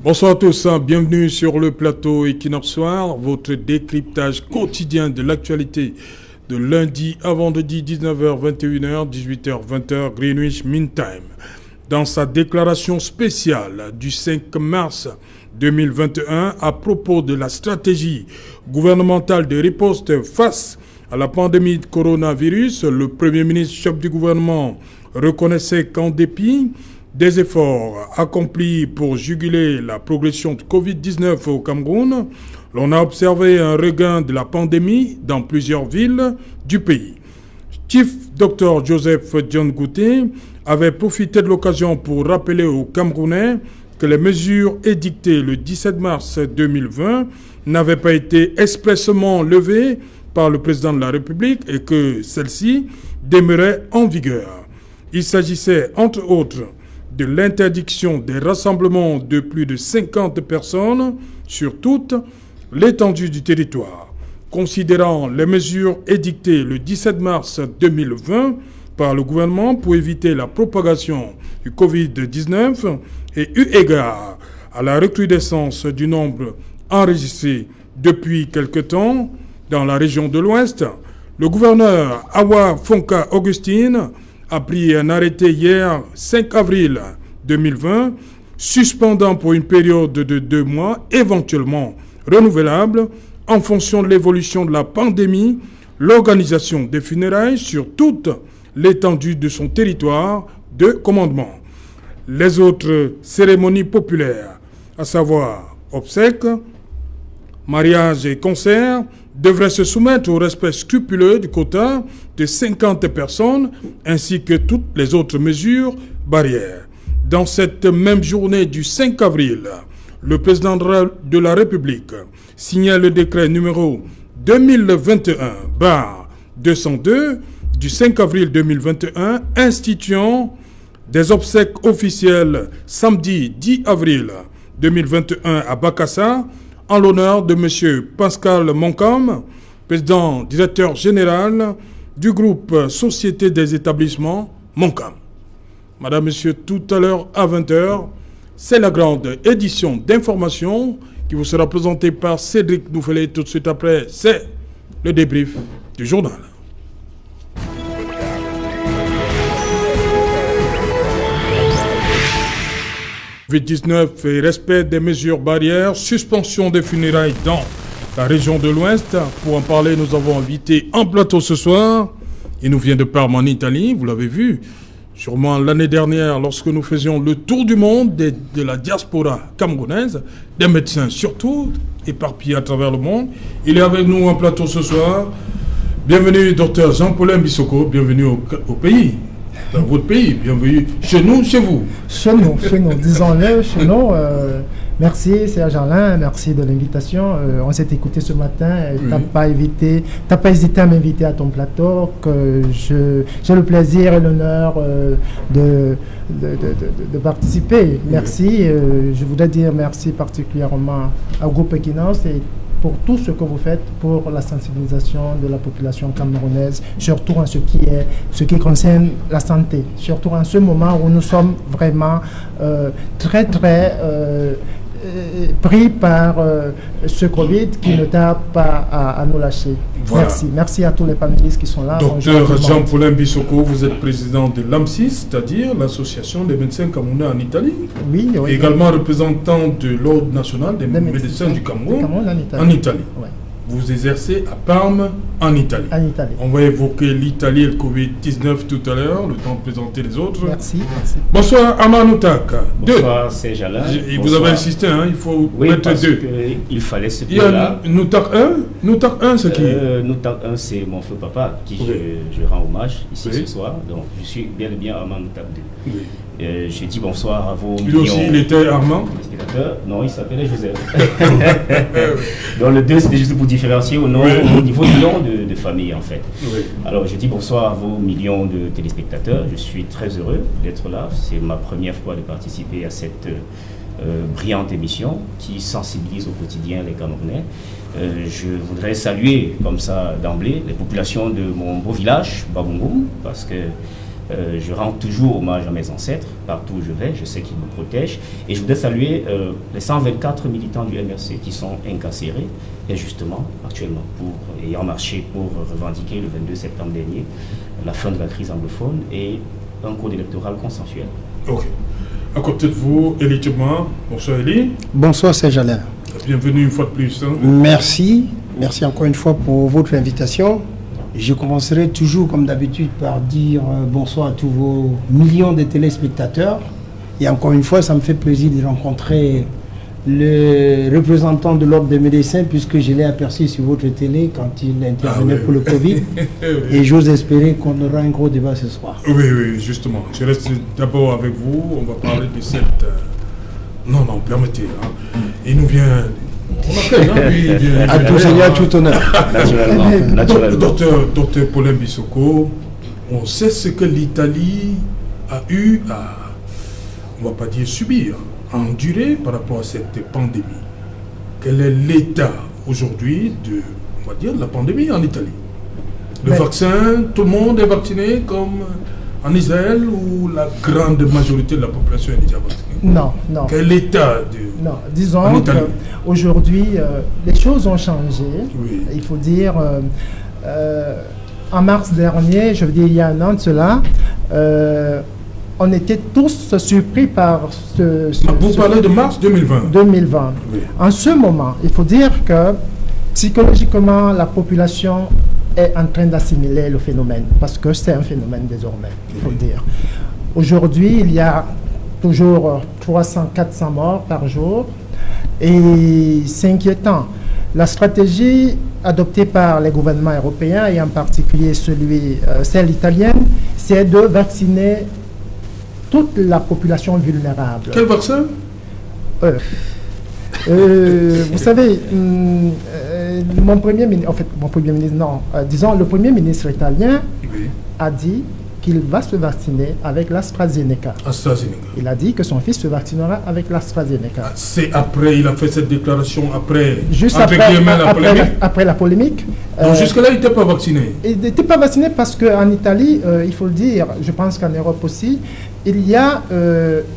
Bonsoir à tous, bienvenue sur le plateau Equinox Soir, votre décryptage quotidien de l'actualité de lundi à vendredi 19h, 21h, 18h, 20h, Greenwich Mean Time. Dans sa déclaration spéciale du 5 mars 2021 à propos de la stratégie gouvernementale de riposte face à la pandémie de coronavirus, le Premier ministre chef du gouvernement reconnaissait qu'en dépit des efforts accomplis pour juguler la progression de Covid-19 au Cameroun, l'on a observé un regain de la pandémie dans plusieurs villes du pays. Chief Dr Joseph John Gouté avait profité de l'occasion pour rappeler aux Camerounais que les mesures édictées le 17 mars 2020 n'avaient pas été expressément levées par le président de la République et que celles-ci demeuraient en vigueur. Il s'agissait, entre autres, de l'interdiction des rassemblements de plus de 50 personnes sur toute l'étendue du territoire. Considérant les mesures édictées le 17 mars 2020 par le gouvernement pour éviter la propagation du Covid-19 et eu égard à la recrudescence du nombre enregistré depuis quelque temps dans la région de l'Ouest, le gouverneur Awa Fonka Augustine a pris un arrêté hier 5 avril 2020, suspendant pour une période de 2 mois, éventuellement renouvelable, en fonction de l'évolution de la pandémie, l'organisation des funérailles sur toute l'étendue de son territoire de commandement. Les autres cérémonies populaires, à savoir obsèques, mariages et concerts, devraient se soumettre au respect scrupuleux du quota de 50 personnes ainsi que toutes les autres mesures barrières. Dans cette même journée du 5 avril, le président de la République signait le décret numéro 2021-202 du 5 avril 2021 instituant des obsèques officielles samedi 10 avril 2021 à Bakassa en l'honneur de M. Pascal Moncom, président directeur général du groupe Société des établissements Moncom. Madame, Monsieur, tout à l'heure à 20h, c'est la grande édition d'information qui vous sera présentée par Cédric Noufelet. Tout de suite après, c'est le débrief du journal. Covid-19 et respect des mesures barrières, suspension des funérailles dans la région de l'Ouest. Pour en parler, nous avons invité en plateau ce soir. Il nous vient de Parme en Italie, vous l'avez vu. Sûrement l'année dernière, lorsque nous faisions le tour du monde de la diaspora camerounaise, des médecins surtout, éparpillés à travers le monde. Il est avec nous en plateau ce soir. Bienvenue, docteur Jean-Paulin Bissoko, bienvenue au pays. Dans votre pays, bienvenue chez nous, chez vous. Chez nous, disons-le, chez nous. Merci Serge Alain, merci de l'invitation. On s'est écouté ce matin, tu n'as pas hésité à m'inviter à ton plateau, que j'ai le plaisir et l'honneur de participer. Merci, je voudrais dire merci particulièrement au groupe Equinox et pour tout ce que vous faites pour la sensibilisation de la population camerounaise, surtout en ce qui concerne la santé, surtout en ce moment où nous sommes vraiment très pris par ce Covid qui ne tarde pas à nous lâcher. Voilà. Merci à tous les panélistes qui sont là. Docteur Jean-Paulin Bissoko, vous êtes président de l'AMSIS, c'est-à-dire l'Association des médecins camerounais en Italie. Oui. Également représentant de l'Ordre national des médecins du Cameroun en Italie. Oui. Vous exercez à Parme, en Italie. On va évoquer l'Italie et le Covid-19 tout à l'heure, le temps de présenter les autres. Merci. Bonsoir, Amar Noutaka. Bonsoir, c'est Jalin. Vous avez insisté, hein, il faut mettre deux. Il fallait ce Il y a Noutak 1, c'est qui Noutak 1, c'est mon feu papa, qui je rends hommage ici ce soir. Donc, je suis bien et bien Amar Noutak 2. Oui. Je dis bonsoir à vos Lui aussi, il était Armand. Non, il s'appelait Joseph. Donc le 2, c'était juste pour différencier au niveau du nom de famille, en fait. Oui. Alors, je dis bonsoir à vos millions de téléspectateurs. Je suis très heureux d'être là. C'est ma première fois de participer à cette brillante émission qui sensibilise au quotidien les Camerounais. Je voudrais saluer, comme ça, d'emblée, les populations de mon beau village, Babongoum, parce que Je rends toujours hommage à mes ancêtres, partout où je vais, je sais qu'ils me protègent. Et je voudrais saluer les 124 militants du MRC qui sont incarcérés, injustement, actuellement, ayant marché pour revendiquer le 22 septembre dernier la fin de la crise anglophone et un code électoral consensuel. Ok. À côté de vous, Élie Tchema. Bonsoir Élie. Bonsoir Serge-Alain. Bienvenue une fois de plus. Merci. Merci encore une fois pour votre invitation. Je commencerai toujours comme d'habitude par dire bonsoir à tous vos millions de téléspectateurs. Et encore une fois, ça me fait plaisir de rencontrer le représentant de l'Ordre des médecins, puisque je l'ai aperçu sur votre télé quand il intervenait pour le Covid. Et j'ose espérer qu'on aura un gros débat ce soir. Oui, justement. Je reste d'abord avec vous. On va parler de cette... Non, permettez. Il nous vient... À tout Seigneur, tout honneur. Naturellement. Docteur Paulin Bissoko, on sait ce que l'Italie a eu à, on ne va pas dire subir, à endurer par rapport à cette pandémie. Quel est l'état aujourd'hui de, on va dire, la pandémie en Italie? Le vaccin, tout le monde est vacciné comme en Israël ou la grande majorité de la population est déjà vaccinée? Non. Quel est l'état de... Non, disons qu'aujourd'hui, les choses ont changé. Oui. Il faut dire, en mars dernier, je veux dire il y a un an de cela, on était tous surpris par Vous parlez de mars 2020. 2020. Oui. En ce moment, il faut dire que psychologiquement, la population est en train d'assimiler le phénomène, parce que c'est un phénomène désormais, il faut le dire. Aujourd'hui, il y a toujours 300-400 morts par jour, et c'est inquiétant. La stratégie adoptée par les gouvernements européens, et en particulier celle italienne, c'est de vacciner toute la population vulnérable. Quel vaccin? Vous savez, mon premier ministre, disons le premier ministre italien a dit qu'il va se vacciner avec l'AstraZeneca. Il a dit que son fils se vaccinera avec l'AstraZeneca. C'est après, il a fait cette déclaration après, juste après la polémique. Donc jusque-là, il n'était pas vacciné. Il n'était pas vacciné parce qu'en Italie, il faut le dire, je pense qu'en Europe aussi, il y a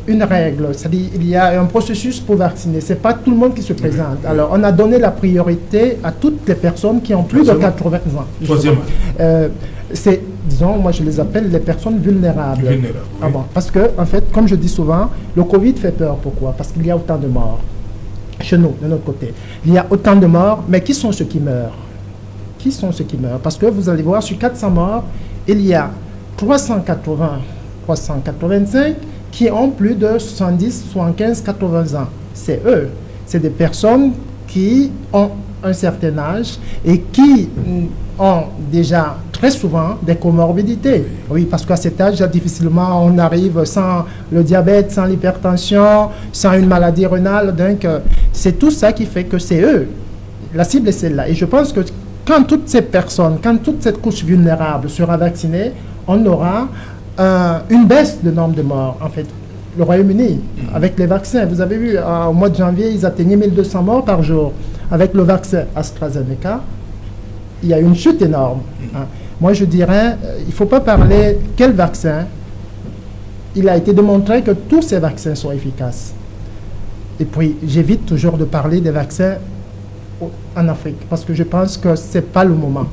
une règle, c'est-à-dire il y a un processus pour vacciner. Ce n'est pas tout le monde qui se présente. Alors, on a donné la priorité à toutes les personnes qui ont plus de 80 ans. Troisièmement. C'est, disons, moi je les appelle les personnes vulnérables. Oui. Parce que, en fait, comme je dis souvent, le Covid fait peur. Pourquoi? Parce qu'il y a autant de morts. Chez nous, de notre côté. Il y a autant de morts, mais qui sont ceux qui meurent? Qui sont ceux qui meurent? Parce que vous allez voir, sur 400 morts, il y a 385 qui ont plus de 70, 75, 80 ans. C'est eux. C'est des personnes qui ont un certain âge et qui ont déjà très souvent des comorbidités. Oui, parce qu'à cet âge, difficilement on arrive sans le diabète, sans l'hypertension, sans une maladie rénale. Donc, c'est tout ça qui fait que c'est eux. La cible est celle-là. Et je pense que quand toutes ces personnes, quand toute cette couche vulnérable sera vaccinée, on aura une baisse de nombre de morts. En fait, le Royaume-Uni, avec les vaccins, vous avez vu, au mois de janvier, ils atteignaient 1200 morts par jour. Avec le vaccin AstraZeneca, il y a une chute énorme. Moi, je dirais, il ne faut pas parler quel vaccin. Il a été démontré que tous ces vaccins sont efficaces. Et puis, j'évite toujours de parler des vaccins en Afrique, parce que je pense que ce n'est pas le moment.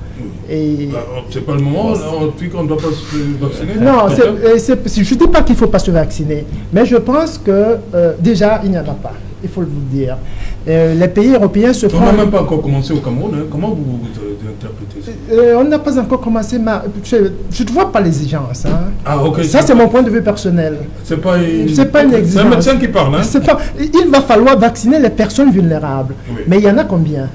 Et c'est pas le moment, puis qu'on ne doit pas se vacciner? Non, je ne dis pas qu'il ne faut pas se vacciner, mais je pense que déjà, il n'y en a pas. Il faut le dire. Les pays européens se font... On n'a même pas encore commencé au Cameroun. Hein. Comment vous interprétez ça? On n'a pas encore commencé, mais je ne vois pas l'exigence. Hein. Ah, ok. Ça, c'est mon point de vue personnel. C'est pas une exigence. C'est un médecin qui parle. Hein. Il va falloir vacciner les personnes vulnérables. Oui. Mais il y en a combien?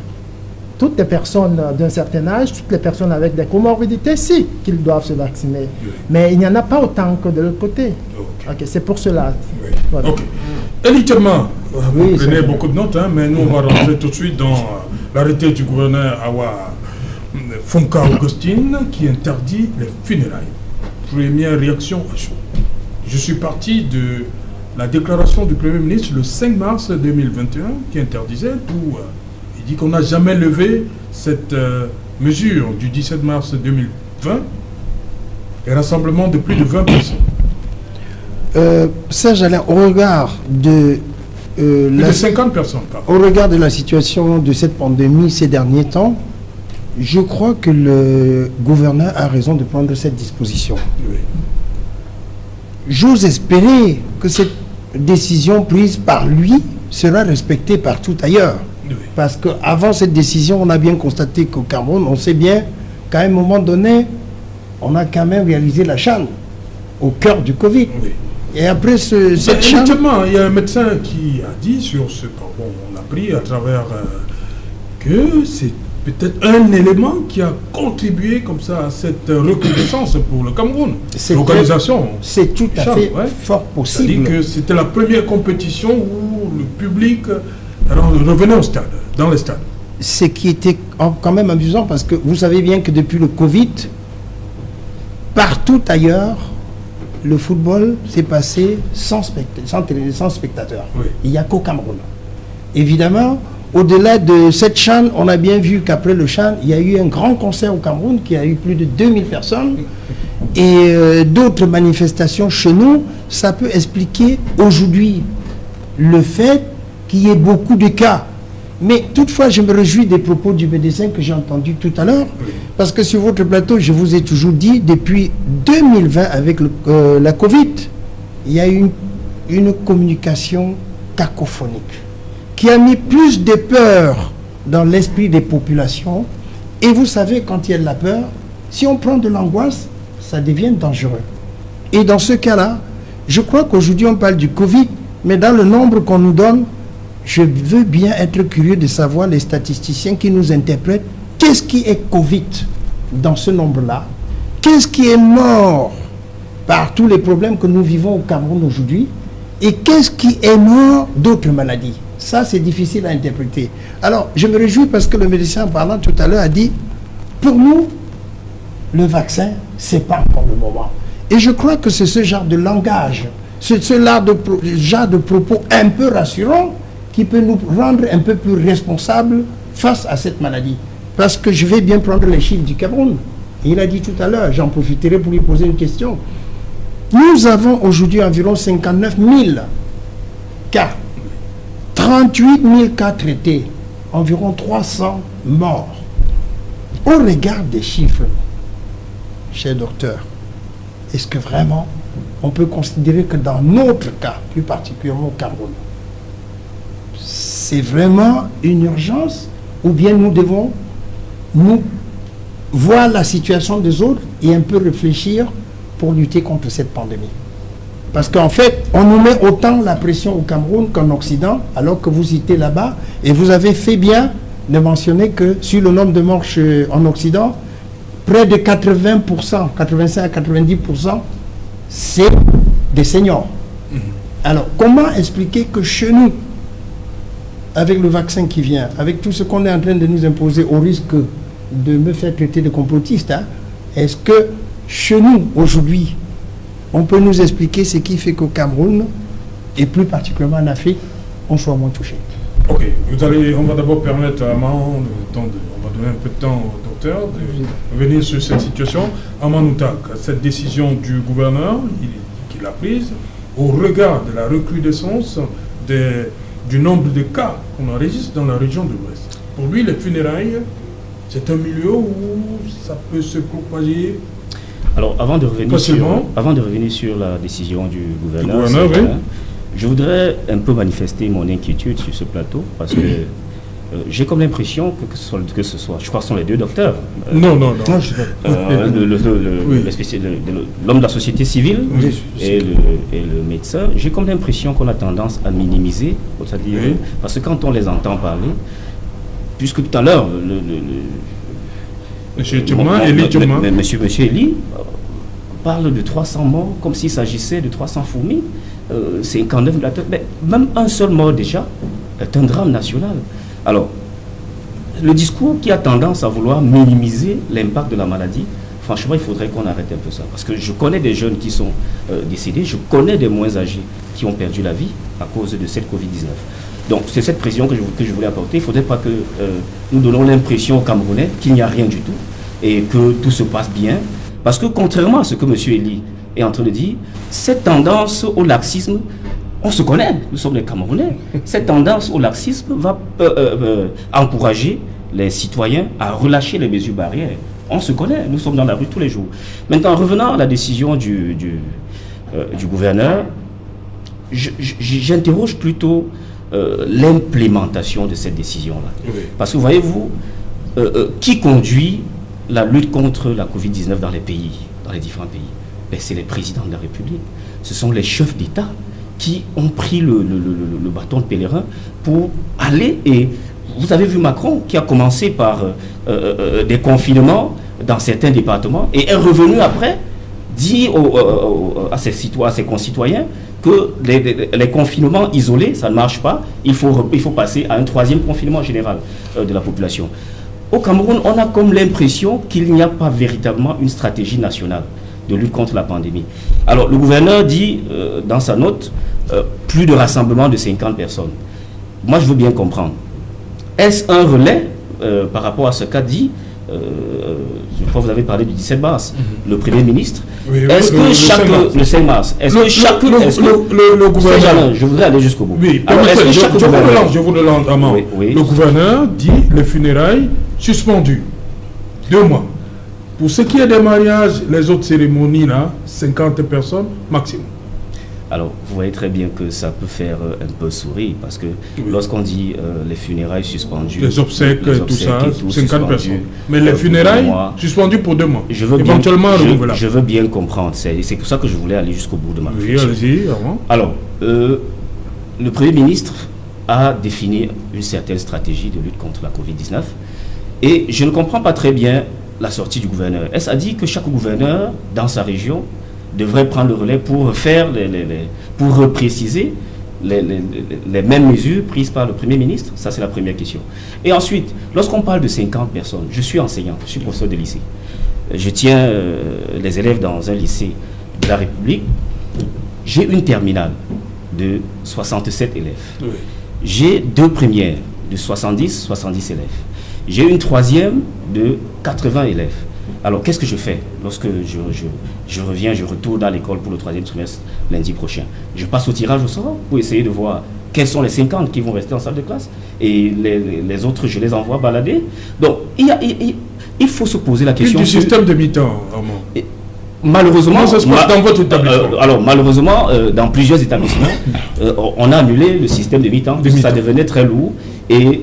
Toutes les personnes d'un certain âge, toutes les personnes avec des comorbidités, si, qu'ils doivent se vacciner. Oui. Mais il n'y en a pas autant que de l'autre côté. Okay, c'est pour cela. Oui. Voilà. Ok. Élitement, vous prenez beaucoup de notes, hein, mais nous, on va rentrer tout de suite dans l'arrêté du gouverneur Awa Fonka Augustine qui interdit les funérailles. Première réaction à chaud. Je suis parti de la déclaration du Premier ministre le 5 mars 2021 qui interdisait tout. Il dit qu'on n'a jamais levé cette mesure du 17 mars 2020 Un rassemblement de plus de 20 personnes. Serge Alain, au regard de... Plus de 50 personnes. Au regard de la situation de cette pandémie ces derniers temps, je crois que le gouverneur a raison de prendre cette disposition. Oui. J'ose espérer que cette décision prise par lui sera respectée partout ailleurs. Oui. Parce qu'avant cette décision, on a bien constaté qu'au Cameroun, on sait bien qu'à un moment donné, on a quand même réalisé la CHAN au cœur du Covid. Oui. Et après cette CHAN... Justement, il y a un médecin qui a dit sur ce... Bon, on a pris à travers que c'est peut-être un élément qui a contribué comme ça à cette recrudescence pour le Cameroun. L'organisation. C'est tout à fait fort possible. C'est-à-dire que c'était la première compétition où le public revenait au stade, dans les stades. Ce qui était quand même amusant parce que vous savez bien que depuis le Covid, partout ailleurs, le football s'est passé sans spectateurs. Oui. Il n'y a qu'au Cameroun. Évidemment, au-delà de cette CHAN, on a bien vu qu'après le CHAN, il y a eu un grand concert au Cameroun qui a eu plus de 2000 personnes et d'autres manifestations chez nous. Ça peut expliquer aujourd'hui le fait qu'il y ait beaucoup de cas. Mais toutefois, je me réjouis des propos du médecin que j'ai entendu tout à l'heure, parce que sur votre plateau, je vous ai toujours dit, depuis 2020, avec la Covid, il y a eu une communication cacophonique qui a mis plus de peur dans l'esprit des populations. Et vous savez, quand il y a de la peur, si on prend de l'angoisse, ça devient dangereux. Et dans ce cas-là, je crois qu'aujourd'hui, on parle du Covid, mais dans le nombre qu'on nous donne, je veux bien être curieux de savoir les statisticiens qui nous interprètent. Qu'est-ce qui est Covid dans ce nombre-là? Qu'est-ce qui est mort par tous les problèmes que nous vivons au Cameroun aujourd'hui? Et qu'est-ce qui est mort d'autres maladies? Ça, c'est difficile à interpréter. Alors, je me réjouis parce que le médecin, en parlant tout à l'heure, a dit, pour nous, le vaccin, ce n'est pas encore le moment. Et je crois que c'est ce genre de langage, ce genre de propos un peu rassurant qui peut nous rendre un peu plus responsables face à cette maladie. Parce que je vais bien prendre les chiffres du Cameroun. Et il a dit tout à l'heure, j'en profiterai pour lui poser une question. Nous avons aujourd'hui environ 59 000 cas. 38 000 cas traités, environ 300 morts. Au regard des chiffres, cher docteur, est-ce que vraiment on peut considérer que dans notre cas, plus particulièrement au Cameroun, c'est vraiment une urgence ou bien nous devons nous voir la situation des autres et un peu réfléchir pour lutter contre cette pandémie? Parce qu'en fait, on nous met autant la pression au Cameroun qu'en Occident, alors que vous citez là-bas, et vous avez fait bien de mentionner que sur le nombre de morts en Occident, près de 80%, 85 à 90%, c'est des seniors. Alors, comment expliquer que chez nous, avec le vaccin qui vient, avec tout ce qu'on est en train de nous imposer au risque de me faire traiter de complotiste, est-ce que chez nous, aujourd'hui, on peut nous expliquer ce qui fait qu'au Cameroun, et plus particulièrement en Afrique, on soit moins touché? Ok, on va d'abord permettre à Aman, on va donner un peu de temps au docteur de venir sur cette situation. Aman Outak, cette décision du gouverneur qu'il a prise, au regard de la recrudescence du nombre de cas qu'on enregistre dans la région de l'Ouest. Pour lui, les funérailles, c'est un milieu où ça peut se propager. Alors, avant de revenir sur la décision du gouverneur, oui. Je voudrais un peu manifester mon inquiétude sur ce plateau, parce que j'ai comme l'impression que ce soit, je crois que ce sont les deux docteurs. Non. L'homme de la société civile et le médecin, j'ai comme l'impression qu'on a tendance à minimiser, c'est-à-dire, parce que quand on les entend parler, puisque tout à l'heure, Monsieur Elie parle de 300 morts comme s'il s'agissait de 300 fourmis, 59 mais même un seul mort déjà est un drame national. Alors, le discours qui a tendance à vouloir minimiser l'impact de la maladie, franchement, il faudrait qu'on arrête un peu ça. Parce que je connais des jeunes qui sont décédés, je connais des moins âgés qui ont perdu la vie à cause de cette Covid-19. Donc, c'est cette précision que je voulais apporter. Il ne faudrait pas que nous donnons l'impression aux Camerounais qu'il n'y a rien du tout et que tout se passe bien. Parce que contrairement à ce que M. Elie est en train de dire, cette tendance au laxisme, on se connaît, nous sommes des Camerounais, cette tendance au laxisme va encourager les citoyens à relâcher les mesures barrières. On se connaît, nous sommes dans la rue tous les jours. Maintenant, revenant à la décision du gouverneur, j'interroge plutôt l'implémentation de cette décision-là. Oui. Parce que voyez-vous, qui conduit la lutte contre la Covid-19 dans les pays, dans les différents pays? Ben, c'est les présidents de la République. Ce sont les chefs d'État qui ont pris le bâton de pèlerin pour aller. Et vous avez vu Macron qui a commencé par des confinements dans certains départements et est revenu après dire à ses concitoyens que les confinements isolés, ça ne marche pas. Il faut passer à un troisième confinement général de la population. Au Cameroun, on a comme l'impression qu'il n'y a pas véritablement une stratégie nationale de lutte contre la pandémie. Alors, le gouverneur dit dans sa note, plus de rassemblement de 50 personnes. Moi, je veux bien comprendre. Est-ce un relais par rapport à ce qu'a dit je crois que vous avez parlé du 17 mars, le Premier ministre. Oui, est-ce que le 5 mars, est-ce que chaque le gouverneur, je voudrais aller jusqu'au bout. Oui, alors, je vous le lance à main. Oui. Le gouverneur dit les funérailles suspendues 2 mois. Pour ce qui est des mariages, les autres cérémonies là, 50 personnes maximum. Alors, vous voyez très bien que ça peut faire un peu sourire, parce que lorsqu'on dit les funérailles suspendues... Les obsèques tout ça, 50 personnes. Mais les funérailles suspendues pour 2 mois. Éventuellement renouvelables. Je veux bien comprendre. C'est pour ça que je voulais aller jusqu'au bout de ma réflexion. Oui, allez-y. Alors, le Premier ministre a défini une certaine stratégie de lutte contre la Covid-19. Et je ne comprends pas très bien la sortie du gouverneur. Est-ce a dit que chaque gouverneur, dans sa région, devrait prendre le relais pour faire pour repréciser les mêmes mesures prises par le Premier ministre? Ça, c'est la première question. Et ensuite, lorsqu'on parle de 50 personnes, je suis enseignant, je suis professeur de lycée. Je tiens les élèves dans un lycée de la République. J'ai une terminale de 67 élèves. Oui. J'ai 2 premières de 70 élèves. J'ai une 3e de 80 élèves. Alors, qu'est-ce que je fais lorsque je reviens, je retourne à l'école pour le 3e trimestre lundi prochain? Je passe au tirage au sort pour essayer de voir quels sont les 50 qui vont rester en salle de classe et les autres, je les envoie balader. Donc, il faut se poser la question... Du système de mi-temps, Armand. Malheureusement, ça se passe dans votre établissement. Alors, malheureusement, dans plusieurs établissements, on a annulé le système de mi-temps. Ça devenait très lourd et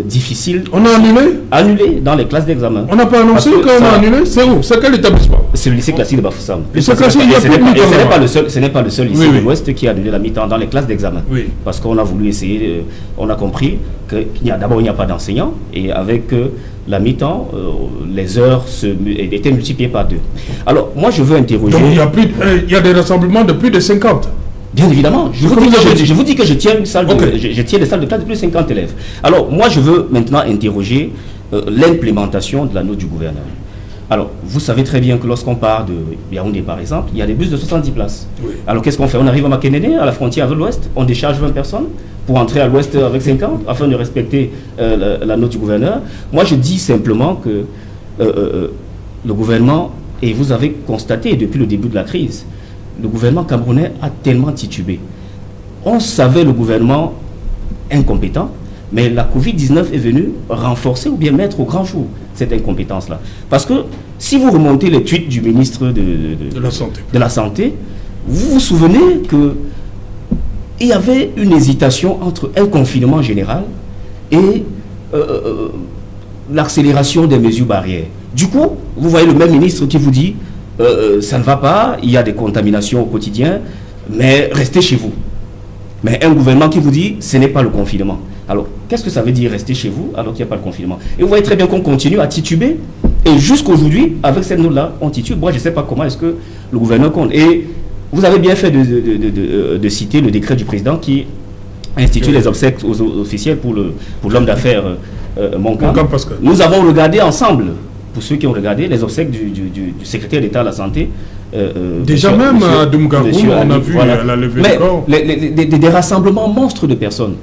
difficile. On a annulé? Annulé dans les classes d'examen. On n'a pas annoncé qu'on a annulé? C'est où? C'est quel établissement? C'est le lycée classique de Bafoussam. Et ce n'est pas le seul lycée de l'Ouest qui a annulé la mi-temps dans les classes d'examen. Oui. Parce qu'on a voulu essayer, on a compris qu'il n'y a pas d'enseignants et avec la mi-temps, les heures étaient multipliées par 2. Alors, moi, je veux interroger... Donc, il y a des rassemblements de plus de 50. Bien évidemment. Je vous dis que je tiens des salles de classe de plus de 50 élèves. Alors, moi, je veux maintenant interroger l'implémentation de la note du gouverneur. Alors, vous savez très bien que lorsqu'on part de Yaoundé, par exemple, il y a des bus de 70 places. Oui. Alors, qu'est-ce qu'on fait? On arrive à Makénéné, à la frontière avec l'Ouest, on décharge 20 personnes pour entrer à l'Ouest avec 50, afin de respecter la note du gouverneur. Moi, je dis simplement que le gouvernement, et vous avez constaté depuis le début de la crise, le gouvernement camerounais a tellement titubé. On savait le gouvernement incompétent, mais la Covid-19 est venue renforcer ou bien mettre au grand jour cette incompétence-là. Parce que si vous remontez les tweets du ministre de la Santé, vous vous souvenez qu'il y avait une hésitation entre un confinement général et l'accélération des mesures barrières. Du coup, vous voyez le même ministre qui vous dit ça ne va pas, il y a des contaminations au quotidien, mais restez chez vous. Mais un gouvernement qui vous dit ce n'est pas le confinement. Alors, qu'est-ce que ça veut dire rester chez vous alors qu'il n'y a pas de confinement? Et vous voyez très bien qu'on continue à tituber. Et jusqu'aujourd'hui, avec cette note-là, on titube. Moi, je ne sais pas comment est-ce que le gouverneur compte. Et vous avez bien fait de citer le décret du président qui institue les obsèques officielles pour l'homme d'affaires Moncam. Nous avons regardé ensemble, pour ceux qui ont regardé, les obsèques du secrétaire d'État à la Santé. Déjà même à Doumgarou, on a vu la levée de corps. Des rassemblements monstres de personnes.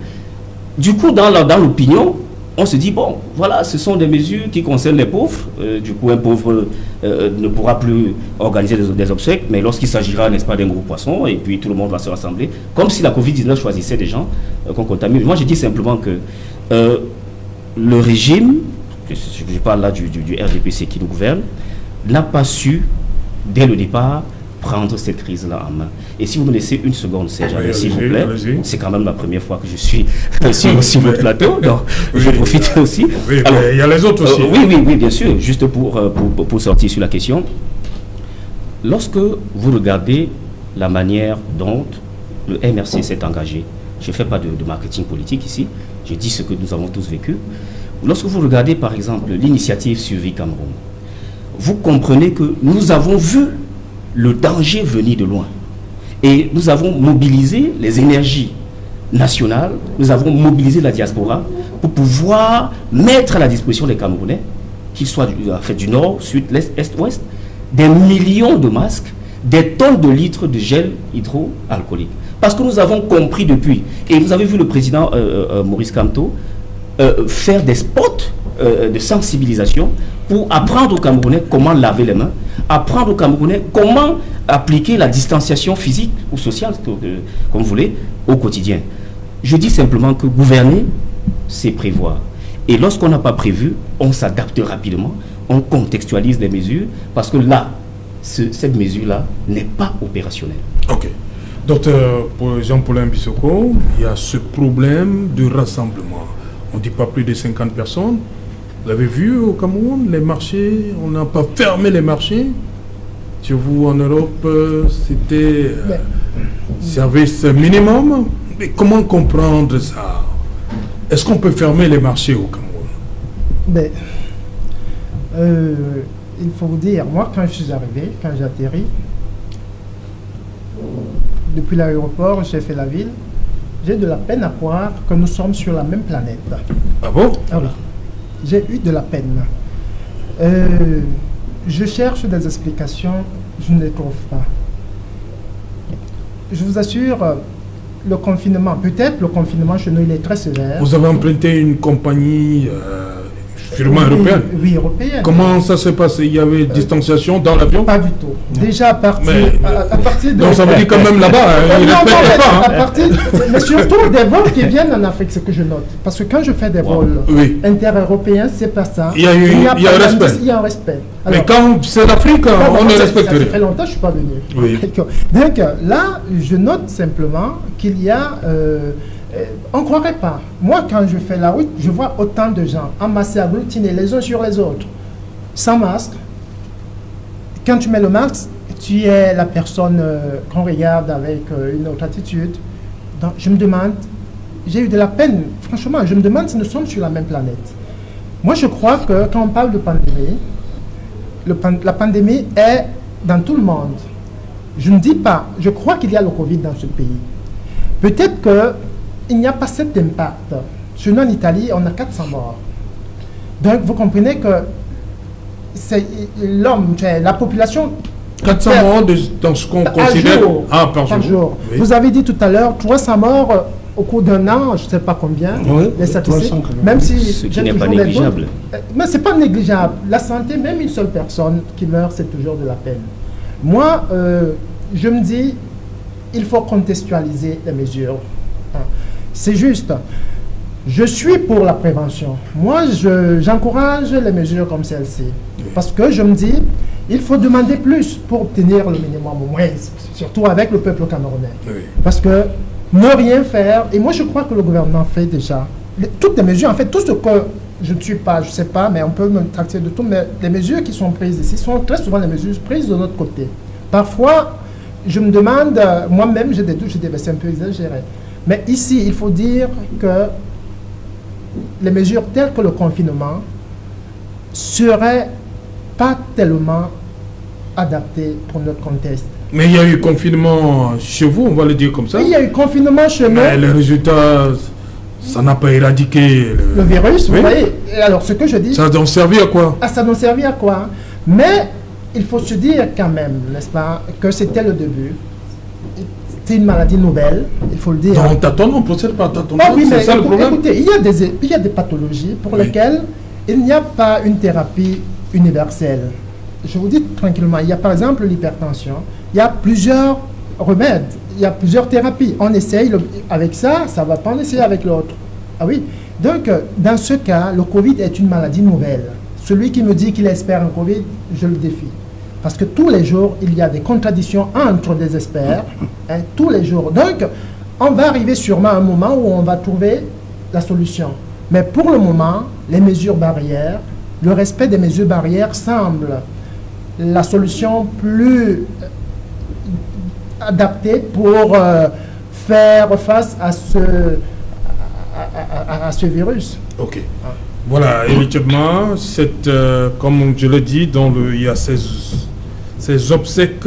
Du coup, dans l'opinion, on se dit, bon, voilà, ce sont des mesures qui concernent les pauvres. Du coup, un pauvre ne pourra plus organiser des obsèques, mais lorsqu'il s'agira, n'est-ce pas, d'un gros poisson, et puis tout le monde va se rassembler, comme si la Covid-19 choisissait des gens qu'on contamine. Moi, je dis simplement que le régime, je parle là du RDPC qui nous gouverne, n'a pas su, dès le départ, prendre cette crise-là en main. Et si vous me laissez une seconde, Serge, s'il vous plaît, c'est quand même la première fois que je suis sur votre plateau, donc je profite aussi. Oui, alors, il y a les autres aussi. Oui, bien sûr, juste pour sortir sur la question. Lorsque vous regardez la manière dont le MRC s'est engagé, je ne fais pas de marketing politique ici, je dis ce que nous avons tous vécu. Lorsque vous regardez par exemple l'initiative Survie Cameroun, vous comprenez que nous avons vu le danger venir de loin. Et nous avons mobilisé les énergies nationales, nous avons mobilisé la diaspora pour pouvoir mettre à la disposition des Camerounais, qu'ils soient du nord, sud, l'est, est, ouest, des millions de masques, des tonnes de litres de gel hydroalcoolique. Parce que nous avons compris depuis, et vous avez vu le président Maurice Kamto faire des spots de sensibilisation pour apprendre aux Camerounais comment laver les mains, apprendre aux Camerounais comment appliquer la distanciation physique ou sociale, comme vous voulez, au quotidien. Je dis simplement que gouverner, c'est prévoir. Et lorsqu'on n'a pas prévu, on s'adapte rapidement, on contextualise les mesures, parce que là, cette mesure-là n'est pas opérationnelle. Ok. Docteur Jean-Paulin Bissoko, il y a ce problème de rassemblement. On ne dit pas plus de 50 personnes. Vous avez vu au Cameroun, les marchés, on n'a pas fermé les marchés. Chez vous en Europe, c'était service minimum. Mais comment comprendre ça? Est-ce qu'on peut fermer les marchés au Cameroun? Mais, il faut vous dire, moi quand je suis arrivé, quand j'ai atterri, depuis l'aéroport, j'ai fait la ville, j'ai de la peine à croire que nous sommes sur la même planète. Ah bon? Ah oui, j'ai eu de la peine. Je cherche des explications, je ne les trouve pas. Je vous assure, le confinement, peut-être le confinement chez nous, il est très sévère. Vous avez emprunté une compagnie sûrement européenne. Oui, européenne. Comment ça s'est passé? Il y avait distanciation dans l'avion? Pas du tout. Déjà à partir de... Donc ça veut dire quand même là-bas, il ne mais surtout des vols qui viennent en Afrique, ce que je note. Parce que quand je fais des vols inter-européens, c'est pas ça. Il y a un respect. Il y a un respect. Alors, mais quand c'est l'Afrique, on ne respecte rien. Ça fait longtemps que je ne suis pas venu. Oui. Donc là, je note simplement qu'il y a... on ne croirait pas. Moi, quand je fais la route, je vois autant de gens amassés, agglutinés les uns sur les autres, sans masque. Quand tu mets le masque, tu es la personne qu'on regarde avec une autre attitude. Donc, je me demande, j'ai eu de la peine, franchement, je me demande si nous sommes sur la même planète. Moi, je crois que quand on parle de pandémie, la pandémie est dans tout le monde. Je ne dis pas, je crois qu'il y a le Covid dans ce pays. Peut-être qu'il n'y a pas cet impact. Chez nous en Italie, on a 400 morts. Donc vous comprenez que c'est l'homme, la population... 400 morts dans ce qu'on considère... Par jour. Oui. Vous avez dit tout à l'heure, 300 morts au cours d'un an, je ne sais pas combien, les statistiques. Même si ce qui n'est pas négligeable. Mais ce n'est pas négligeable. La santé, même une seule personne qui meurt, c'est toujours de la peine. Moi, je me dis, il faut contextualiser les mesures. C'est juste. Je suis pour la prévention. Moi, j'encourage les mesures comme celle-ci. Parce que je me dis, il faut demander plus pour obtenir le minimum au moins, surtout avec le peuple camerounais. Oui. Parce que ne rien faire, et moi je crois que le gouvernement fait déjà toutes les mesures, en fait, tout ce que je ne suis pas, je ne sais pas, mais on peut me tracter de tout, mais les mesures qui sont prises ici sont très souvent les mesures prises de notre côté. Parfois, je me demande, moi-même j'ai des doutes, je dis, c'est un peu exagéré. Mais ici, il faut dire que les mesures telles que le confinement seraient pas tellement adaptées pour notre contexte. Mais il y a eu confinement chez vous, on va le dire comme ça. Il y a eu confinement chez nous. Mais les résultats, ça n'a pas éradiqué le virus, oui. Vous voyez. Et alors, ce que je dis... Ça doit servir à quoi? Ça doit servir à quoi? Mais il faut se dire quand même, n'est-ce pas, que c'était le début. c'est une maladie nouvelle, il faut le dire. Donc, on ne procède pas à tâtonnement, Oui, mais c'est ça le problème. écoutez, il y a des pathologies pour lesquelles il n'y a pas une thérapie universelle. Je vous dis tranquillement, il y a par exemple l'hypertension, il y a plusieurs remèdes, il y a plusieurs thérapies. On essaye avec ça ne va pas, on essaye avec l'autre. Ah oui. Donc, dans ce cas, le Covid est une maladie nouvelle. Celui qui me dit qu'il espère un Covid, je le défie. Parce que tous les jours, il y a des contradictions entre des experts, tous les jours. Donc, on va arriver sûrement à un moment où on va trouver la solution. Mais pour le moment, les mesures barrières, le respect des mesures barrières semble la solution plus adaptée pour faire face à ce virus. Ok. Voilà, effectivement, comme je l'ai dit, il y a ces obsèques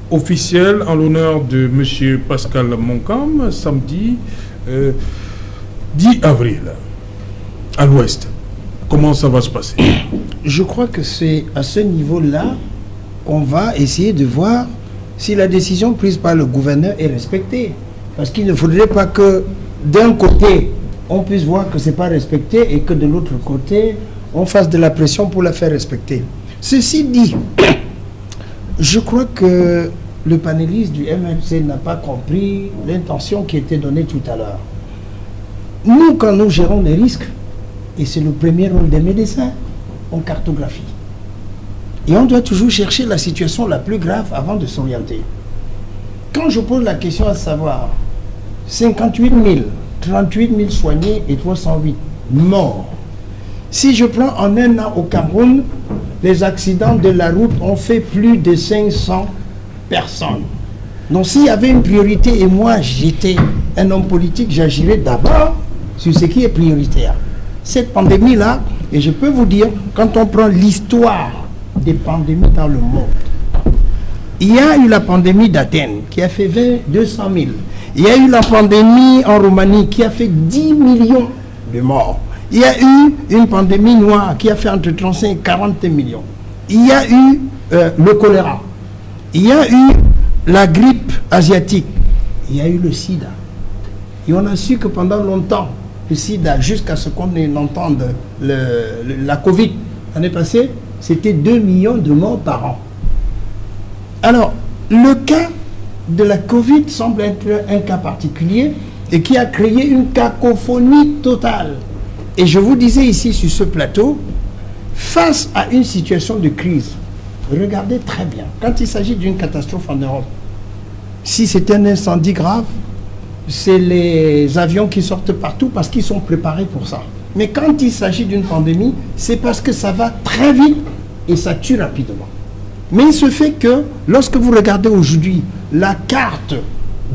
officielles en l'honneur de M. Pascal Moncam, samedi 10 avril, à l'ouest. Comment ça va se passer? Je crois que c'est à ce niveau-là qu'on va essayer de voir si la décision prise par le gouverneur est respectée. Parce qu'il ne faudrait pas que d'un côté, on puisse voir que ce n'est pas respecté et que de l'autre côté, on fasse de la pression pour la faire respecter. Ceci dit, je crois que le panéliste du MLC n'a pas compris l'intention qui était donnée tout à l'heure. Nous, quand nous gérons les risques, et c'est le premier rôle des médecins, on cartographie. Et on doit toujours chercher la situation la plus grave avant de s'orienter. Quand je pose la question à savoir 58 000, 38 000 soignés et 308 morts. Si je prends en un an au Cameroun, les accidents de la route ont fait plus de 500 personnes. Donc s'il y avait une priorité et moi j'étais un homme politique, j'agirais d'abord sur ce qui est prioritaire. Cette pandémie-là, et je peux vous dire, quand on prend l'histoire des pandémies dans le monde, il y a eu la pandémie d'Athènes qui a fait 200 000. Il y a eu la pandémie en Roumanie qui a fait 10 millions de morts. Il y a eu une pandémie noire qui a fait entre 35 et 40 millions. Il y a eu le choléra. Il y a eu la grippe asiatique. Il y a eu le sida. Et on a su que pendant longtemps, le sida, jusqu'à ce qu'on entende la Covid l'année passée, c'était 2 millions de morts par an. Alors, le cas de la Covid semble être un cas particulier et qui a créé une cacophonie totale. Et je vous disais ici sur ce plateau, face à une situation de crise, regardez très bien, quand il s'agit d'une catastrophe en Europe, si c'est un incendie grave, c'est les avions qui sortent partout parce qu'ils sont préparés pour ça. Mais quand il s'agit d'une pandémie, c'est parce que ça va très vite et ça tue rapidement. Mais il se fait que lorsque vous regardez aujourd'hui la carte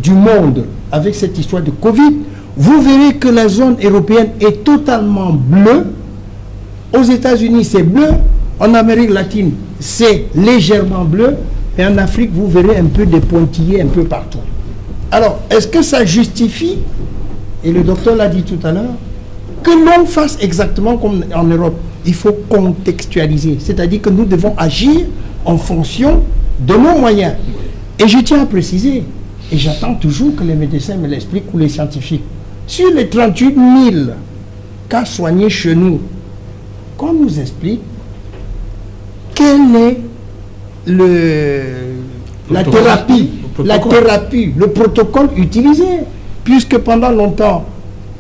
du monde avec cette histoire de Covid, vous verrez que la zone européenne est totalement bleue. Aux États-Unis, c'est bleu. En Amérique latine, c'est légèrement bleu. Et en Afrique, vous verrez un peu des pointillés un peu partout. Alors, est-ce que ça justifie, et le docteur l'a dit tout à l'heure, que l'on fasse exactement comme en Europe? Il faut contextualiser. C'est-à-dire que nous devons agir en fonction de nos moyens. Et je tiens à préciser, et j'attends toujours que les médecins me l'expliquent ou les scientifiques, sur les 38 000 cas soignés chez nous, qu'on nous explique quelle est la thérapie, le protocole utilisé. Puisque pendant longtemps,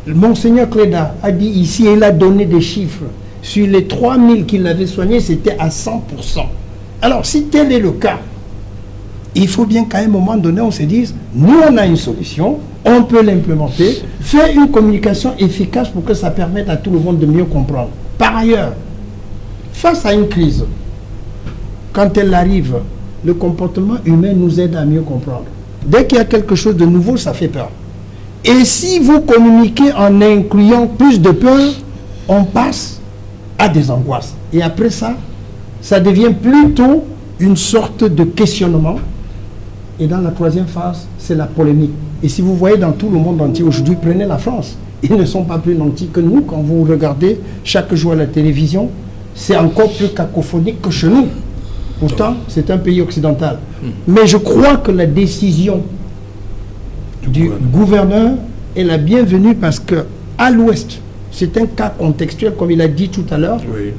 Monseigneur Cléda a dit ici, il a donné des chiffres. Sur les 3 000 qu'il avait soignés, c'était à 100%. Alors, si tel est le cas, il faut bien qu'à un moment donné, on se dise, nous, on a une solution, on peut l'implémenter, faire une communication efficace pour que ça permette à tout le monde de mieux comprendre. Par ailleurs, face à une crise, quand elle arrive, le comportement humain nous aide à mieux comprendre. Dès qu'il y a quelque chose de nouveau, ça fait peur. Et si vous communiquez en incluant plus de peur, on passe à des angoisses. Et après ça, ça devient plutôt une sorte de questionnement. Et dans la troisième phase, c'est la polémique. Et si vous voyez dans tout le monde entier aujourd'hui, prenez la France. Ils ne sont pas plus nantis que nous. Quand vous regardez chaque jour à la télévision, c'est encore plus cacophonique que chez nous. Pourtant, c'est un pays occidental. Mais je crois que la décision du gouverneur est la bienvenue parce que à l'ouest, c'est un cas contextuel, comme il a dit tout à l'heure. Oui.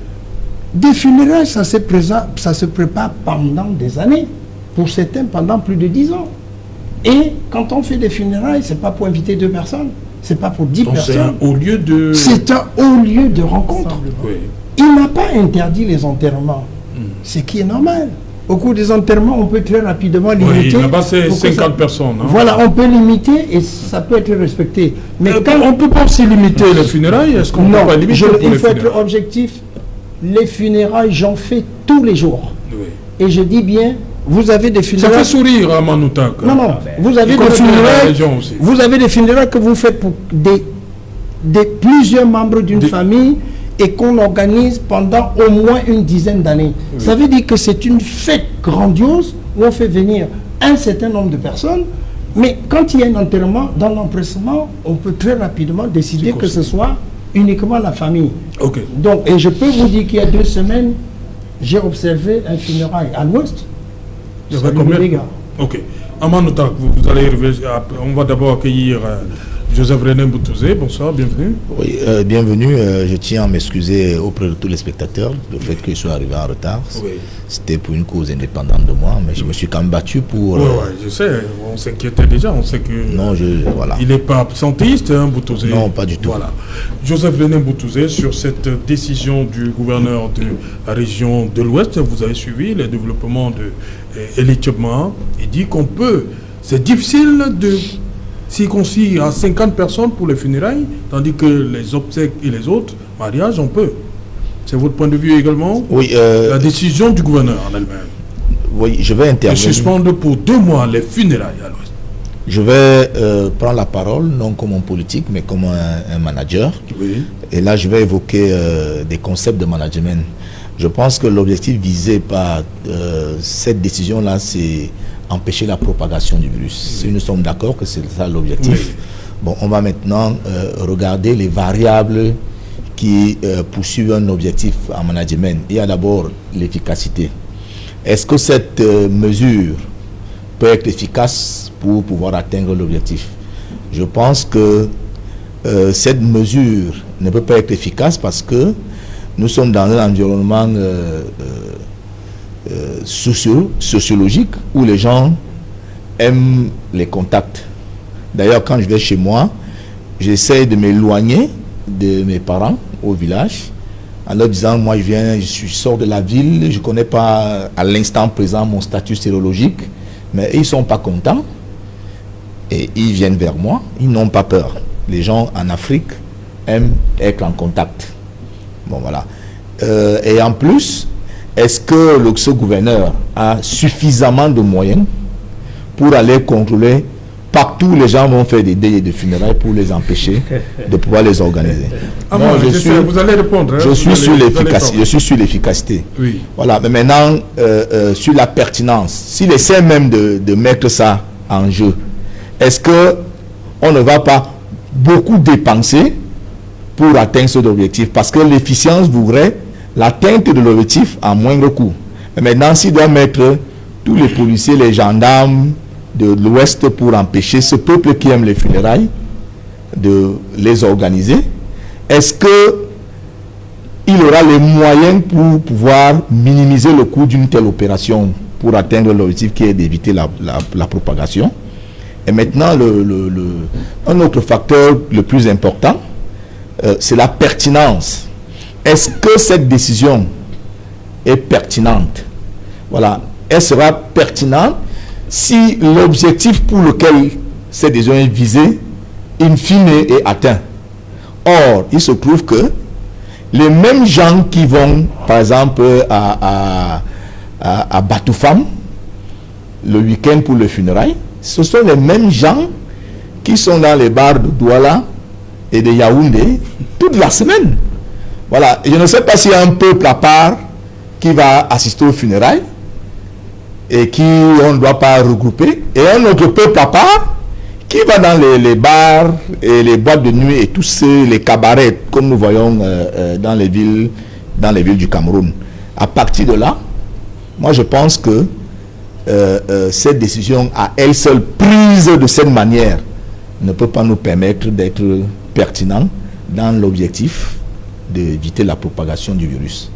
Des funérailles, ça se prépare pendant des années. Pour certains, pendant plus de 10 ans. Et quand on fait des funérailles, c'est pas pour inviter 2 personnes. C'est pas pour 10 personnes. C'est un haut lieu de... C'est un haut lieu de rencontre. Oui. Il n'a pas interdit les enterrements. Ce qui est normal. Au cours des enterrements, on peut très rapidement limiter. Oui, là-bas, c'est 50 personnes. Hein. Voilà, on peut limiter et ça peut être respecté. Mais on ne peut pas aussi limiter les funérailles. Est-ce qu'on peut pas limiter il faut être objectif. Les funérailles, j'en fais tous les jours. Oui. Et je dis bien, vous avez des funérailles... Ça fait sourire à Manoutak. Non, vous avez des funérailles... Vous avez des funérailles que vous faites pour plusieurs membres d'une famille et qu'on organise pendant au moins une dizaine d'années. Oui. Ça veut dire que c'est une fête grandiose où on fait venir un certain nombre de personnes, mais quand il y a un enterrement, dans l'empressement, on peut très rapidement décider que ce soit uniquement la famille. Okay. Donc, et je peux vous dire qu'il y a 2 semaines, j'ai observé un funérail à l'ouest. Il y avait combien? Les gars. Ok. Amanoutak, vous allez arriver. On va d'abord accueillir Joseph René Mboutouzé. Bonsoir, bienvenue. Oui, bienvenue. Je tiens à m'excuser auprès de tous les spectateurs le fait que je sois arrivé en retard. Oui. C'était pour une cause indépendante de moi, mais je me suis quand même battu pour... Oui, je sais. On s'inquiétait déjà. On sait que... Non, voilà. Il n'est pas absentiste, hein, Mboutouzé. Non, pas du tout. Voilà. Joseph René Mboutouzé, sur cette décision du gouverneur de la région de l'Ouest, vous avez suivi les développements de Elitchebma. Il dit qu'on peut... C'est difficile de... circoncire à 50 personnes pour les funérailles, tandis que les obsèques et les autres mariages, on peut. C'est votre point de vue également? Oui. La décision du gouverneur en elle-même. Oui, je vais intervenir. Et suspendre pour 2 mois les funérailles à l'Ouest. Je vais prendre la parole, non comme un politique, mais comme un manager. Oui. Et là, je vais évoquer des concepts de management. Je pense que l'objectif visé par cette décision-là, c'est empêcher la propagation du virus. Si nous sommes d'accord que c'est ça l'objectif, oui. Bon, on va maintenant regarder les variables qui poursuivent un objectif en management. Il y a d'abord l'efficacité. Est-ce que cette mesure peut être efficace pour pouvoir atteindre l'objectif? Je pense que cette mesure ne peut pas être efficace parce que nous sommes dans un environnement sociologique où les gens aiment les contacts. D'ailleurs, quand je vais chez moi, j'essaie de m'éloigner de mes parents au village en leur disant, moi je sors de la ville, je ne connais pas à l'instant présent mon statut sérologique, mais ils ne sont pas contents et ils viennent vers moi, ils n'ont pas peur. Les gens en Afrique aiment être en contact. Bon, voilà. Et en plus, est-ce que ce gouverneur a suffisamment de moyens pour aller contrôler partout où les gens vont faire des deuils et des funérailles pour les empêcher de pouvoir les organiser? Moi, vous allez répondre. Hein, je suis sur l'efficacité. Oui. Voilà. Mais maintenant, sur la pertinence, s'il essaie même de mettre ça en jeu, est-ce qu'on ne va pas beaucoup dépenser pour atteindre cet objectif? Parce que l'efficience voudrait l'atteinte de l'objectif à moindre coût. Mais maintenant, s'il doit mettre tous les policiers, les gendarmes de l'Ouest pour empêcher ce peuple qui aime les funérailles de les organiser, est-ce qu'il aura les moyens pour pouvoir minimiser le coût d'une telle opération pour atteindre l'objectif qui est d'éviter la propagation? Et maintenant, un autre facteur le plus important, c'est la pertinence. Est-ce que cette décision est pertinente? Voilà. Elle sera pertinente si l'objectif pour lequel cette décision est visée, in fine, est atteint. Or, il se trouve que les mêmes gens qui vont, par exemple, à Batoufam, le week-end pour le funérail, ce sont les mêmes gens qui sont dans les bars de Douala et de Yaoundé toute la semaine. Voilà, et je ne sais pas s'il y a un peuple à part qui va assister aux funérailles et qui on ne doit pas regrouper, et un autre peuple à part qui va dans les bars et les boîtes de nuit et tous les cabarets comme nous voyons dans les villes du Cameroun. À partir de là, moi je pense que cette décision à elle seule prise de cette manière ne peut pas nous permettre d'être pertinents dans l'objectif d'éviter la propagation du virus.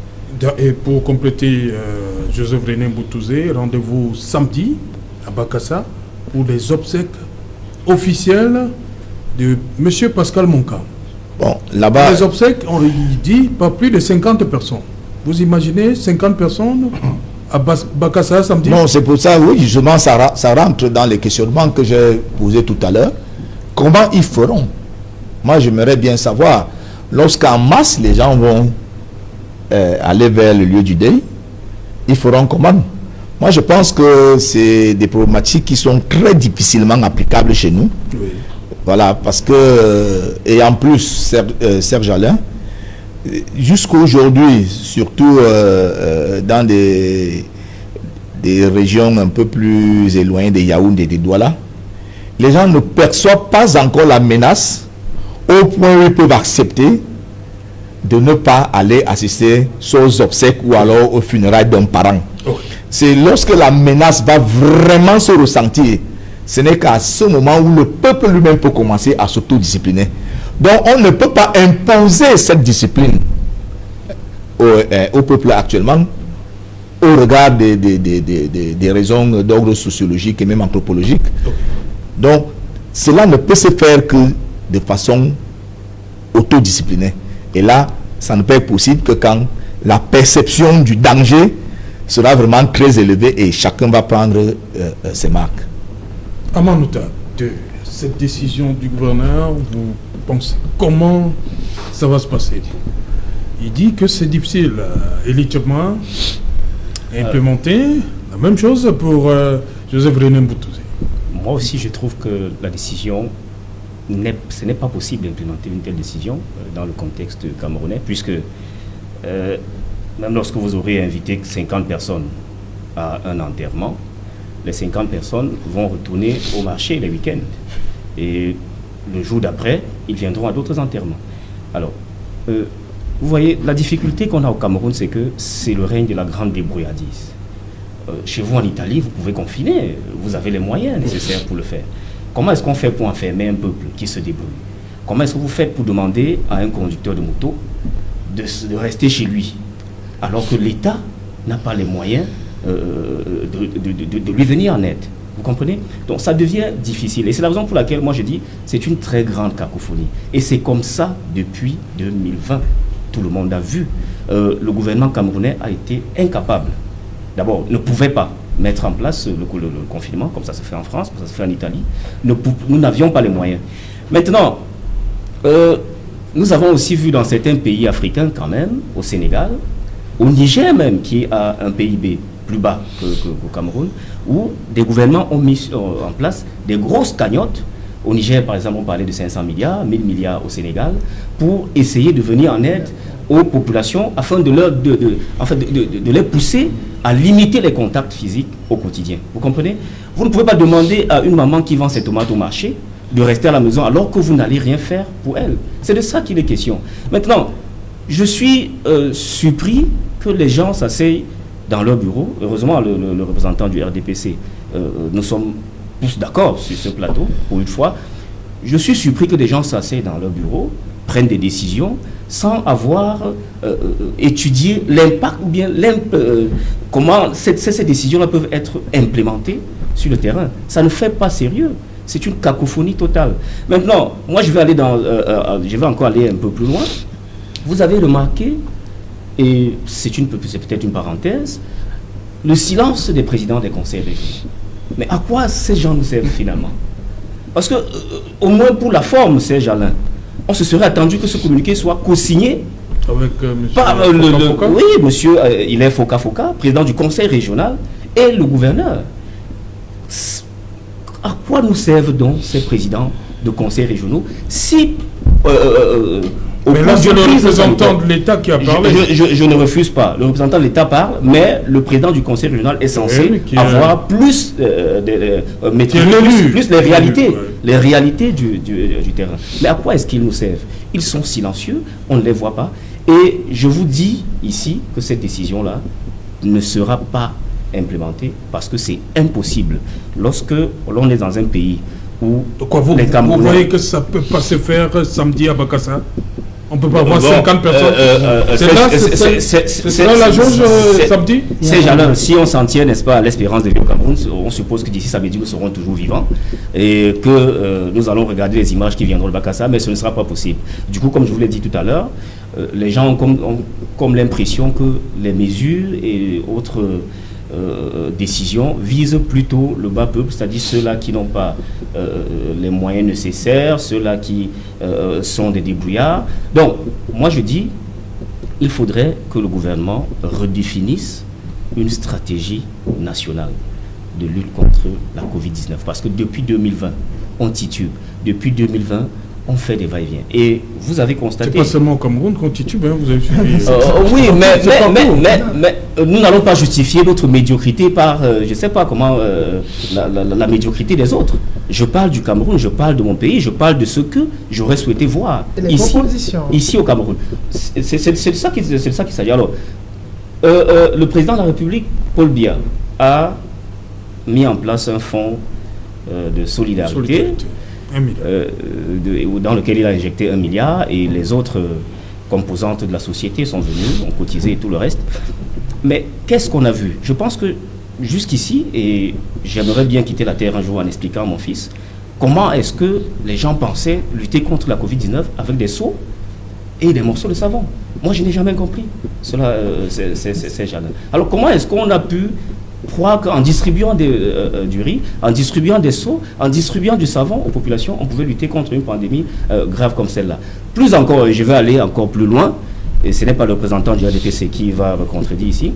Et pour compléter, Joseph René Mboutouzé, rendez-vous samedi à Bakassa pour les obsèques officielles de M. Pascal Monka. Bon, là-bas... Les obsèques, on dit pas plus de 50 personnes. Vous imaginez 50 personnes à Bakassa samedi? Non, c'est pour ça, oui, justement, ça rentre dans les questionnements que j'ai posés tout à l'heure. Comment ils feront? Moi, j'aimerais bien savoir, lorsqu'en masse, les gens vont aller vers le lieu du deuil, ils feront comment? Moi, je pense que c'est des problématiques qui sont très difficilement applicables chez nous. Oui. Voilà, parce que, et en plus, Serge Alain, jusqu'à aujourd'hui, surtout dans des régions un peu plus éloignées de Yaoundé et de Douala, les gens ne perçoivent pas encore la menace au point où ils peuvent accepter de ne pas aller assister aux obsèques ou alors aux funérailles d'un parent. Okay. C'est lorsque la menace va vraiment se ressentir, ce n'est qu'à ce moment où le peuple lui-même peut commencer à s'autodiscipliner. Donc on ne peut pas imposer cette discipline au peuple actuellement au regard des raisons d'ordre sociologique et même anthropologique. Okay. Donc cela ne peut se faire que de façon autodisciplinée. Et là, ça ne peut être possible que quand la perception du danger sera vraiment très élevée et chacun va prendre ses marques. Amanouta, de cette décision du gouverneur, vous pensez comment ça va se passer? Il dit que c'est difficile élitement implémenter. La même chose pour Joseph René Mboutouzé. Moi aussi, je trouve que la décision, ce n'est pas possible d'implémenter une telle décision dans le contexte camerounais, puisque même lorsque vous aurez invité 50 personnes à un enterrement, les 50 personnes vont retourner au marché les week-ends. Et le jour d'après, ils viendront à d'autres enterrements. Alors, vous voyez, la difficulté qu'on a au Cameroun, c'est que c'est le règne de la grande débrouillardise. Chez vous en Italie, vous pouvez confiner, vous avez les moyens nécessaires pour le faire. Comment est-ce qu'on fait pour enfermer un peuple qui se débrouille? Comment est-ce que vous faites pour demander à un conducteur de moto de rester chez lui, alors que l'État n'a pas les moyens de lui venir en aide? Vous comprenez? Donc ça devient difficile. Et c'est la raison pour laquelle moi je dis c'est une très grande cacophonie. Et c'est comme ça depuis 2020. Tout le monde a vu. Le gouvernement camerounais a été incapable. D'abord, ne pouvait pas mettre en place le confinement, comme ça se fait en France, comme ça se fait en Italie. Nous n'avions pas les moyens. Maintenant, nous avons aussi vu dans certains pays africains quand même, au Sénégal, au Niger même, qui a un PIB plus bas qu'au Cameroun, où des gouvernements ont mis en place des grosses cagnottes. Au Niger, par exemple, on parlait de 500 milliards, 1000 milliards au Sénégal, pour essayer de venir en aide aux populations afin de les pousser à limiter les contacts physiques au quotidien. Vous comprenez? Vous ne pouvez pas demander à une maman qui vend ses tomates au marché de rester à la maison alors que vous n'allez rien faire pour elle. C'est de ça qu'il est question. Maintenant, je suis surpris que les gens s'asseyent dans leur bureau. Heureusement, le représentant du RDPC, nous sommes tous d'accord sur ce plateau, pour une fois. Je suis surpris que des gens s'asseyent dans leur bureau, prennent des décisions sans avoir étudié l'impact ou bien comment ces décisions-là peuvent être implémentées sur le terrain. Ça ne fait pas sérieux. C'est une cacophonie totale. Maintenant, moi je vais encore aller un peu plus loin. Vous avez remarqué, et c'est peut-être une parenthèse, le silence des présidents des conseils régionaux. Mais à quoi ces gens nous servent finalement? Parce que, au moins pour la forme, Serge Alain, on se serait attendu que ce communiqué soit co-signé avec par oui, monsieur Hilaire Foka, président du conseil régional, et le gouverneur. À quoi nous servent donc ces présidents de conseils régionaux si mais là, c'est le représentant de l'État qui a parlé. Je ne refuse pas. Le représentant de l'État parle, mais le président du conseil régional est censé avoir plus maîtriser plus les réalités du terrain. Mais à quoi est-ce qu'ils nous servent? Ils sont silencieux, on ne les voit pas. Et je vous dis ici que cette décision-là ne sera pas implémentée parce que c'est impossible. Lorsque l'on est dans un pays où Vous Camerounais... voyez que ça ne peut pas se faire samedi à Bakassa? On ne peut pas avoir 50 personnes. C'est là la jauge samedi? Ces gens-là, si on s'en tient, n'est-ce pas, à l'espérance de vie au Cameroun, on suppose que d'ici samedi, nous serons toujours vivants et que nous allons regarder les images qui viendront de Bakassa, mais ce ne sera pas possible. Du coup, comme je vous l'ai dit tout à l'heure, les gens ont comme l'impression que les mesures et autres décisions visent plutôt le bas peuple, c'est-à-dire ceux-là qui n'ont pas les moyens nécessaires, ceux-là qui sont des débrouillards. Donc, moi je dis, il faudrait que le gouvernement redéfinisse une stratégie nationale de lutte contre la Covid-19. Parce que depuis 2020, on titube. Depuis 2020, on fait des va-et-vient. Et vous avez constaté... C'est pas seulement au Cameroun qu'on titube, hein, vous avez suivi... oui, mais nous n'allons pas justifier notre médiocrité par, je ne sais pas comment, la médiocrité des autres. Je parle du Cameroun, je parle de mon pays, je parle de ce que j'aurais souhaité voir ici au Cameroun. C'est ça qui s'agit. Alors, le président de la République, Paul Biya, a mis en place un fonds de solidarité. Dans lequel il a injecté 1 milliard et les autres composantes de la société sont venues, ont cotisé et tout le reste. Mais qu'est-ce qu'on a vu? Je pense que jusqu'ici, et j'aimerais bien quitter la terre un jour en expliquant à mon fils, comment est-ce que les gens pensaient lutter contre la Covid-19 avec des seaux et des morceaux de savon? Moi, je n'ai jamais compris cela, ces gens-là. Alors, comment est-ce qu'on a pu croire qu'en distribuant du riz, en distribuant des seaux, en distribuant du savon aux populations, on pouvait lutter contre une pandémie grave comme celle-là? Plus encore, je vais aller encore plus loin, et ce n'est pas le représentant du RDPC qui va me contredire ici.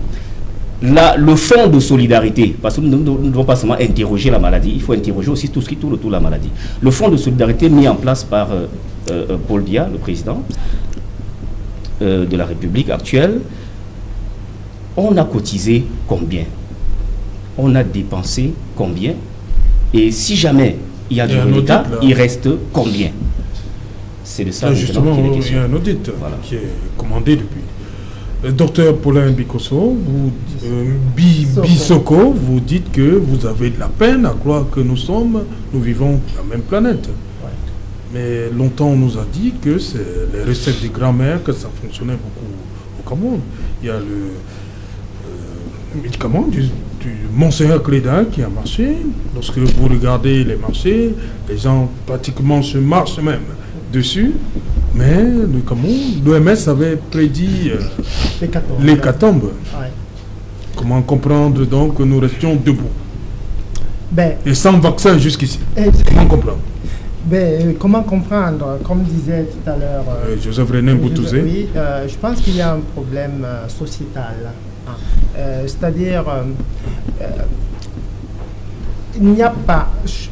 Le fonds de solidarité, parce que nous ne devons pas seulement interroger la maladie, il faut interroger aussi tout ce qui tourne autour de la maladie. Le fonds de solidarité mis en place par Paul Biya, le président de la République actuelle, on a cotisé combien? On a dépensé combien? Et si jamais il y a du reliquat, il reste combien? C'est de ça justement, il y a un audit qui est commandé depuis. Docteur Paulin Bikosso, Bissoko, vous dites que vous avez de la peine à croire que nous vivons sur la même planète. Ouais. Mais longtemps on nous a dit que c'est les recettes des grands-mères, que ça fonctionnait beaucoup au Cameroun. Il y a le médicament du Monseigneur Cléda qui a marché. Lorsque vous regardez les marchés, les gens pratiquement se marchent même dessus. Mais le Cameroun, l'OMS avait prédit l'hécatombe. Ouais. Comment comprendre donc que nous restions debout et sans vaccin jusqu'ici? Comment comprendre? Comment comprendre? Comme disait tout à l'heure Joseph René Boutouzé. Oui, je pense qu'il y a un problème sociétal. C'est-à-dire, il n'y a pas...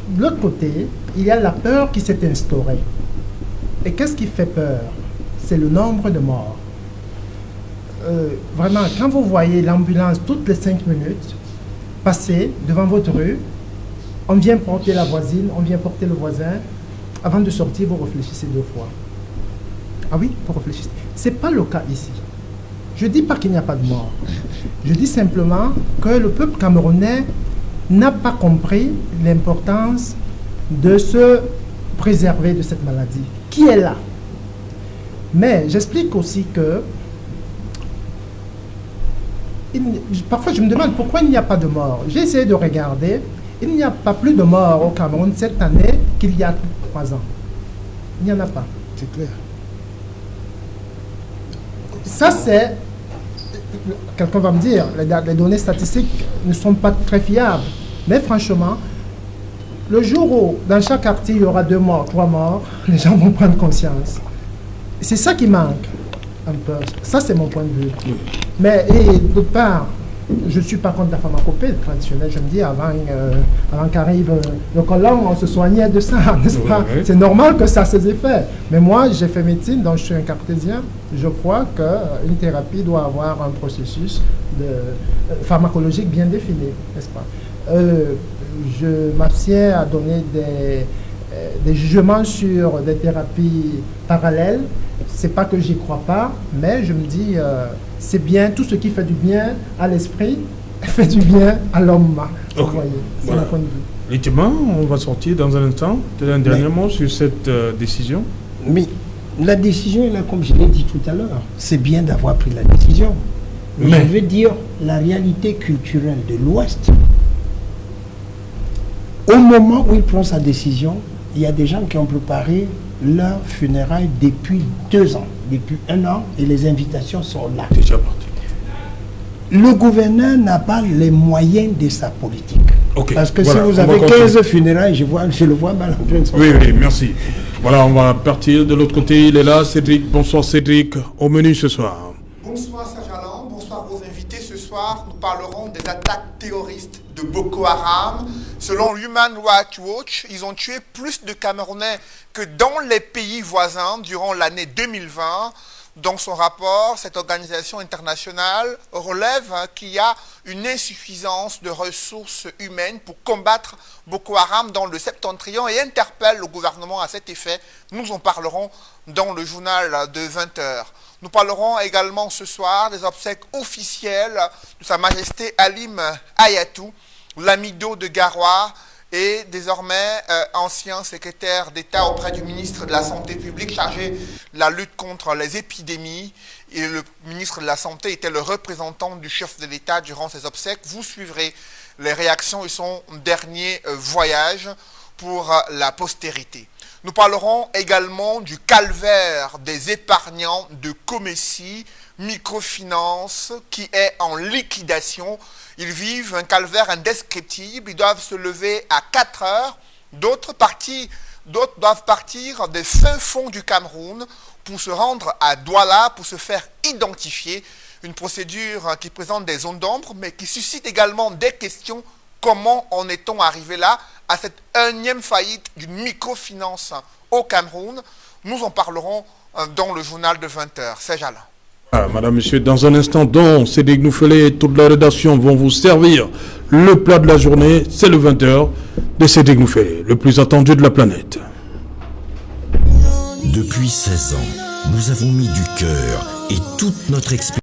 De l'autre côté, il y a la peur qui s'est instaurée. Et qu'est-ce qui fait peur? C'est le nombre de morts. Vraiment, quand vous voyez l'ambulance toutes les 5 minutes passer devant votre rue, on vient porter la voisine, on vient porter le voisin. Avant de sortir, vous réfléchissez 2 fois. Ah oui, vous réfléchissez. Ce n'est pas le cas ici. Je ne dis pas qu'il n'y a pas de mort. Je dis simplement que le peuple camerounais n'a pas compris l'importance de se préserver de cette maladie, qui est là. Mais j'explique aussi que parfois je me demande pourquoi il n'y a pas de mort. J'ai essayé de regarder. Il n'y a pas plus de morts au Cameroun cette année qu'il y a 3 ans. Il n'y en a pas. C'est clair. Ça, c'est... Quelqu'un va me dire, les données statistiques ne sont pas très fiables. Mais franchement, le jour où, dans chaque quartier, il y aura 2 morts, 3 morts, les gens vont prendre conscience. C'est ça qui manque un peu. Ça, c'est mon point de vue. Mais, et d'autre part, je ne suis pas contre la pharmacopée traditionnelle. Je me dis, avant qu'arrive le colon, on se soignait de ça, n'est-ce pas? C'est normal que ça a ses effets. Mais moi, j'ai fait médecine, donc je suis un cartésien. Je crois qu'une thérapie doit avoir un processus pharmacologique bien défini, n'est-ce pas? Je m'abstiens à donner des jugements sur des thérapies parallèles. C'est pas que j'y crois pas, mais je me dis, c'est bien, tout ce qui fait du bien à l'esprit fait du bien à l'homme. Vous voyez, c'est mon point de vue. Effectivement, on va sortir dans un instant. Un dernier mot sur cette décision. Mais la décision, là, comme je l'ai dit tout à l'heure, c'est bien d'avoir pris la décision. Mais je veux dire, la réalité culturelle de l'Ouest, au moment où il prend sa décision, il y a des gens qui ont préparé leur funérailles depuis 2 ans, depuis 1 an, et les invitations sont là. Déjà parti. Le gouverneur n'a pas les moyens de sa politique. Okay, parce que voilà, si vous avez 15 funérailles, je le vois mal en train de sortir. Oui, merci. Voilà, on va partir de l'autre côté. Il est là, Cédric. Bonsoir Cédric. Au menu ce soir. Bonsoir Serge Alain, bonsoir aux invités. Ce soir, nous parlerons des attaques terroristes de Boko Haram. Selon Human Rights Watch, ils ont tué plus de Camerounais que dans les pays voisins durant l'année 2020. Dans son rapport, cette organisation internationale relève qu'il y a une insuffisance de ressources humaines pour combattre Boko Haram dans le septentrion et interpelle le gouvernement à cet effet. Nous en parlerons dans le journal de 20h. Nous parlerons également ce soir des obsèques officielles de Sa Majesté Halim Hayatou, l'amido de Garoua, et désormais ancien secrétaire d'État auprès du ministre de la Santé publique chargé de la lutte contre les épidémies. Et le ministre de la Santé était le représentant du chef de l'État durant ses obsèques. Vous suivrez les réactions et son dernier voyage pour la postérité. Nous parlerons également du calvaire des épargnants de Comessi, microfinance, qui est en liquidation. Ils vivent un calvaire indescriptible. Ils doivent se lever à 4 heures. D'autres doivent partir des fins fonds du Cameroun pour se rendre à Douala, pour se faire identifier. Une procédure qui présente des zones d'ombre, mais qui suscite également des questions. Comment en est-on arrivé là, à cette énième faillite d'une microfinance au Cameroun? Nous en parlerons dans le journal de 20h. C'est Alain. Madame, Monsieur, dans un instant, donc, Cédric Noufelet et toute la rédaction vont vous servir le plat de la journée. C'est le 20h de Cédric Noufelet, le plus attendu de la planète. Depuis 16 ans, nous avons mis du cœur et toute notre expérience